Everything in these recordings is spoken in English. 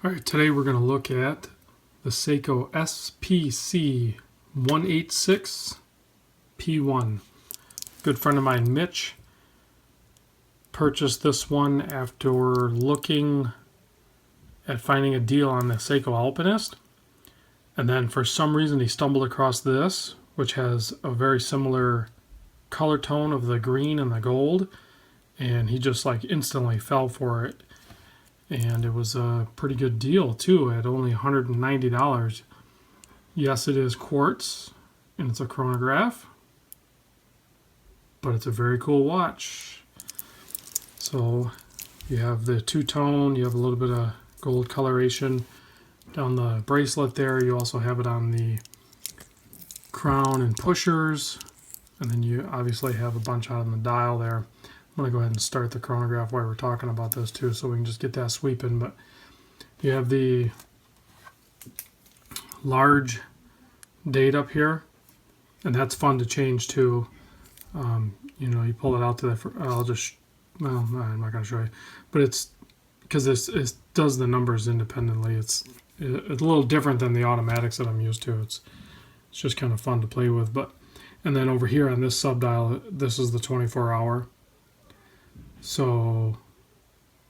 Alright, today we're going to look at the Seiko spc186p1. Good friend of mine, Mitch, purchased this one after looking at finding a deal on the Seiko Alpinist. And then for some reason he stumbled across this, which has a very similar color tone of the green and the gold. And he just like instantly fell for it. And it was a pretty good deal too at only $190. Yes, it is quartz and it's a chronograph, but it's a very cool watch. So you have the two-tone, you have a little bit of gold coloration down the bracelet there. You also have it on the crown and pushers, and then you obviously have a bunch on the dial there. I'm going to go ahead and start the chronograph while we're talking about this too, so we can just get that sweeping. But you have the large date up here, and that's fun to change too. You know, you pull it out to the, well, I'm not going to show you, but it's, because it does the numbers independently. It's a little different than the automatics that I'm used to. It's just kind of fun to play with. But, and then over here on this sub dial, this is the 24-hour. So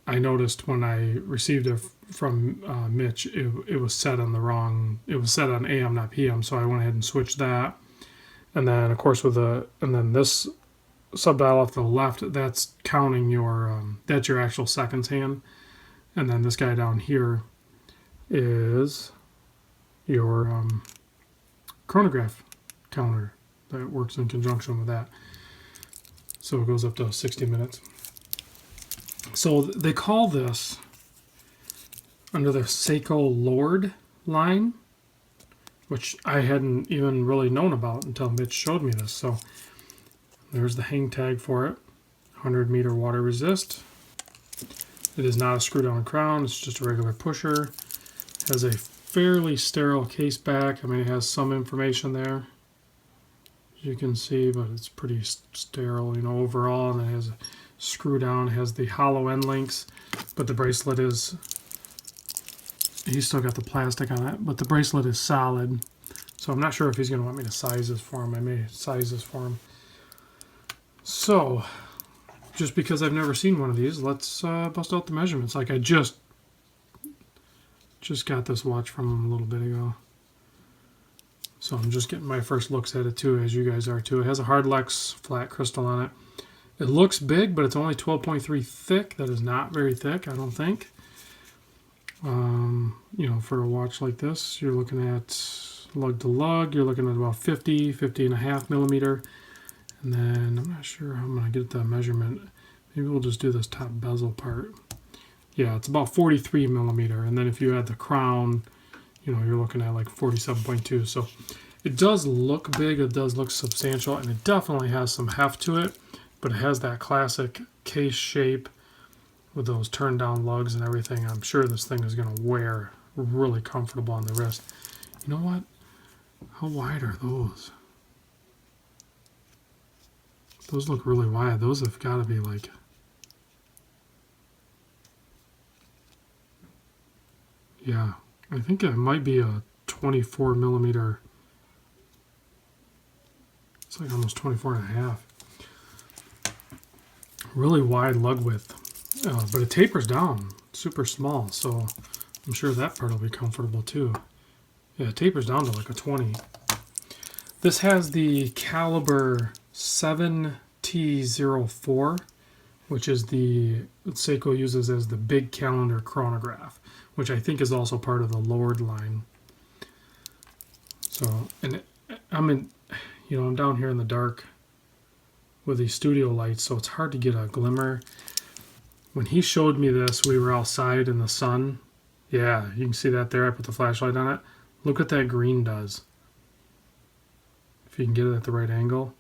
I noticed when I received it from Mitch, it was set on the wrong, it was set on AM, not PM. So I went ahead and switched that. And then of course and then this sub dial off to the left, that's counting your, that's your actual seconds hand. And then this guy down here is your chronograph counter that works in conjunction with that. So it goes up to 60 minutes. So they call this, under the Seiko Lord line, which I hadn't even really known about until Mitch showed me this. So there's the hang tag for it, 100-meter water resist. It is not a screw-down crown, it's just a regular pusher. Has a fairly sterile case back. I mean, it has some information there, as you can see, but it's pretty sterile, you know, overall. And it has a screw down, it has the hollow end links, but the bracelet is, he's still got the plastic on it, but the bracelet is solid. So I'm not sure if he's going to want me to size this for him. I may size this for him. So, just because I've never seen one of these, let's bust out the measurements. Like I just got this watch from him a little bit ago. So I'm just getting my first looks at it too, as you guys are too. It has a hard Lex flat crystal on it. It looks big, but it's only 12.3 thick. That is not very thick, I don't think. You know, for a watch like this, you're looking at lug to lug, you're looking at about 50 and a half millimeter. And then I'm not sure how I'm going to get the measurement. Maybe we'll just do this top bezel part. Yeah, it's about 43 millimeter. And then if you add the crown, you know, you're looking at like 47.2. So it does look big, it does look substantial, and it definitely has some heft to it. But it has that classic case shape with those turned down lugs and everything. I'm sure this thing is going to wear really comfortable on the wrist. You know what? How wide are those? Those look really wide. Those have got to be like... Yeah, I think it might be a 24 millimeter. It's like almost 24 and a half. Really wide lug width, but it tapers down super small, so I'm sure that part will be comfortable too. Yeah, it tapers down to like a 20. This has the caliber 7T04, which is the Seiko uses as the big calendar chronograph, which I think is also part of the Lord line. So, and I'm down here in the dark with these studio lights, so it's hard to get a glimmer. When he showed me this, we were outside in the sun. Yeah, you can see that there. I put the flashlight on it. Look what that green does. If you can get it at the right angle.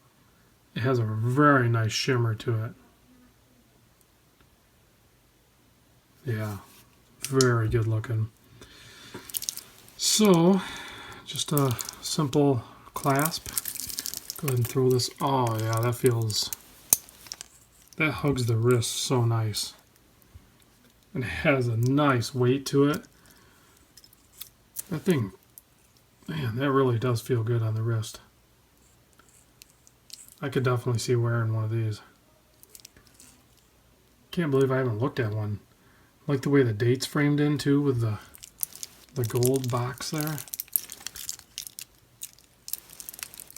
It has a very nice shimmer to it. Yeah, very good looking. So, just a simple clasp. Go ahead and throw this. Oh yeah, that hugs the wrist so nice. And it has a nice weight to it. That thing, man, that really does feel good on the wrist. I could definitely see wearing one of these. Can't believe I haven't looked at one. I like the way the date's framed in too with the gold box there.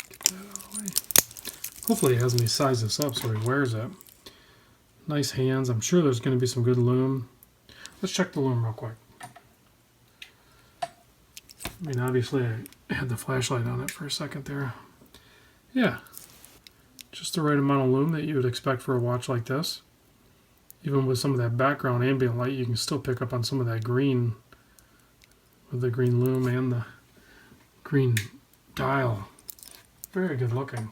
Get that out of the way. Hopefully he has me size this up so he wears it. Nice hands. I'm sure there's going to be some good loom. Let's check the loom real quick. I mean, obviously I had the flashlight on it for a second there. Yeah, just the right amount of loom that you would expect for a watch like this. Even with some of that background ambient light, you can still pick up on some of that green with the green loom and the green dial. Very good looking.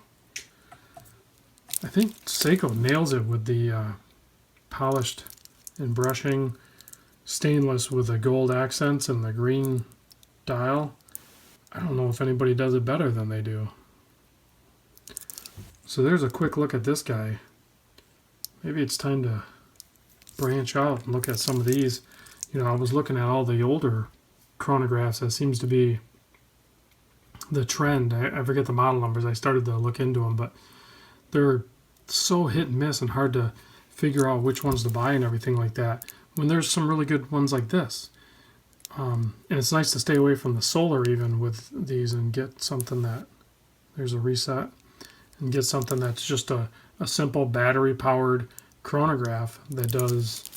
I think Seiko nails it with the polished and brushing stainless with the gold accents and the green dial. I don't know if anybody does it better than they do. So there's a quick look at this guy. Maybe it's time to branch out and look at some of these. You know, I was looking at all the older chronographs. That seems to be the trend. I forget the model numbers. I started to look into them, but they're so hit and miss and hard to figure out which ones to buy and everything like that, when there's some really good ones like this. And it's nice to stay away from the solar even with these and get something that, there's a reset, and get something that's just a simple battery powered chronograph that does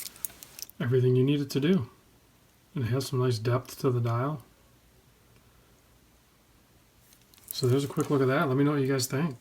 everything you need it to do. And it has some nice depth to the dial. So there's a quick look at that. Let me know what you guys think.